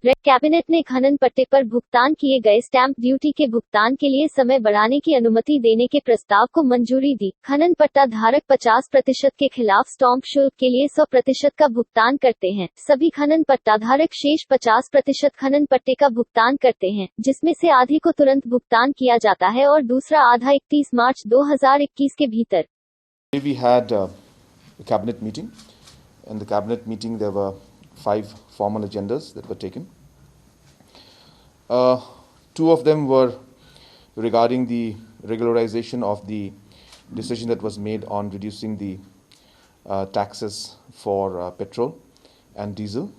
Cabinet ने खनन पट्टे पर भुगतान किए गए स्टैंप ड्यूटी के भुगतान के लिए समय बढ़ाने की अनुमति देने के प्रस्ताव को मंजूरी दी। खनन पट्टा धारक 50% के खिलाफ स्टैंप शुल्क के लिए 100% का भुगतान करते हैं। सभी खनन पट्टा धारक शेष 50% खनन पट्टे का भुगतान करते हैं, जिसमें से आधे को तुरंत भुगतान किया जाता है और दूसरा आधा 31 मार्च 2021 के भीतर। We had a cabinet meeting. In the cabinet meeting, there were 5 formal agendas that were taken. 2 of them were regarding the regularization of the decision that was made on reducing the taxes for petrol and diesel.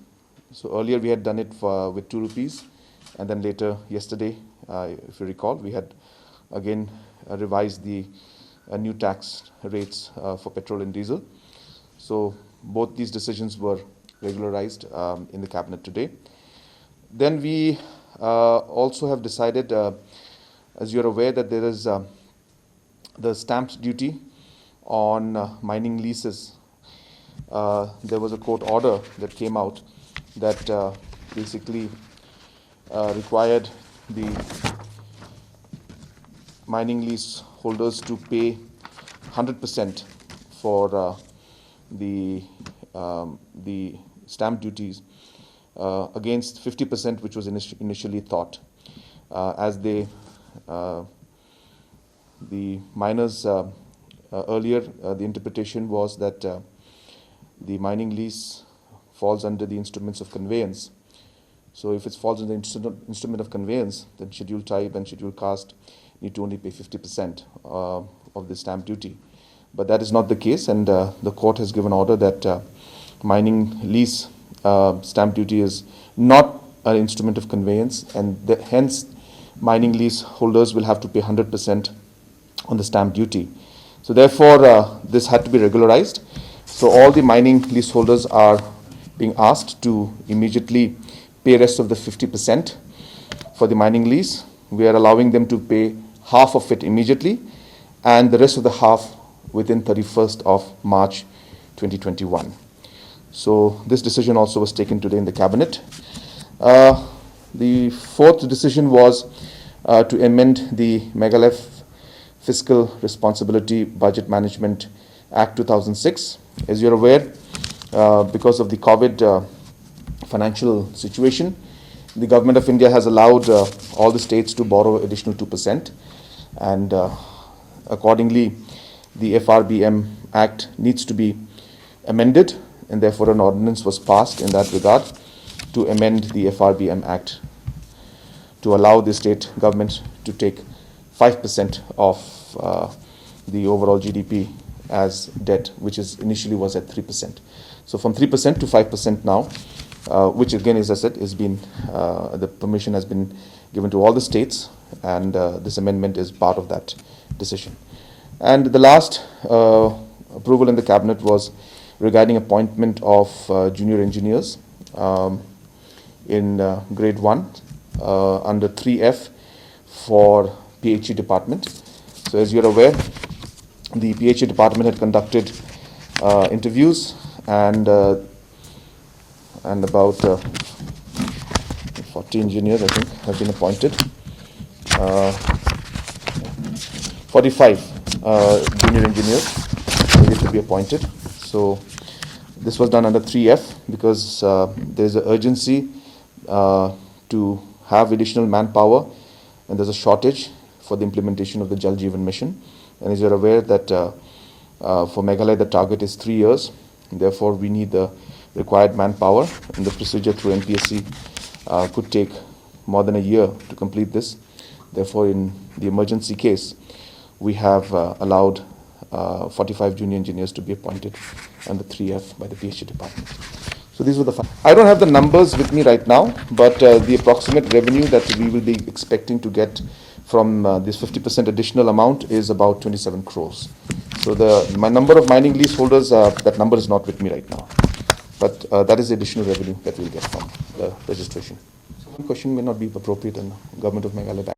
So earlier we had done it with 2 rupees, and then later yesterday, if you recall, we had again revised the new tax rates for petrol and diesel. So both these decisions were regularized in the cabinet today. Then we also have decided, as you're aware, that there is the stamp duty on mining leases. There was a court order that came out that basically required the mining lease holders to pay 100% for the stamp duties against 50%, which was initially thought, as the miners earlier the interpretation was that the mining lease falls under the instruments of conveyance. So if it falls in the instrument of conveyance, then scheduled type and scheduled caste need to only pay 50% of the stamp duty. But that is not the case, and the court has given order that mining lease stamp duty is not an instrument of conveyance, and hence mining lease holders will have to pay 100% on the stamp duty. So therefore, this had to be regularized. So all the mining lease holders are being asked to immediately pay rest of the 50% for the mining lease. We are allowing them to pay half of it immediately, and the rest of the half within 31st of March 2021. So this decision also was taken today in the cabinet. The fourth decision was to amend the Meghalaya Fiscal Responsibility Budget Management Act 2006. As you're aware, because of the COVID financial situation, the government of India has allowed all the states to borrow additional 2%, and accordingly the FRBM Act needs to be amended, and therefore an ordinance was passed in that regard to amend the FRBM Act to allow the state government to take 5% of the overall GDP as debt, which is initially was at 3%. So from 3% to 5% now, which again, as I said, is been the permission has been given to all the states, and this amendment is part of that decision. And the last approval in the cabinet was regarding appointment of junior engineers in grade 1 under 3F for PhD department. So as you're aware, the PhD department had conducted interviews, and about 40 engineers, I think, have been appointed. 45 junior engineers need to be appointed. So this was done under 3F because there is an urgency to have additional manpower, and there's a shortage for the implementation of the Jal Jeevan mission. And as you're aware that for Meghalaya the target is 3 years, therefore we need the required manpower, and the procedure through NPSC could take more than a year to complete this. Therefore, in the emergency case, we have allowed 45 junior engineers to be appointed under 3F by the PhD department. So these were the I don't have the numbers with me right now, but the approximate revenue that we will be expecting to get from this 50% additional amount is about 27 crores. So my number of mining lease holders, that number is not with me right now. But that is the additional revenue that we'll get from the registration. So one question may not be appropriate in Government of Meghalaya Bank.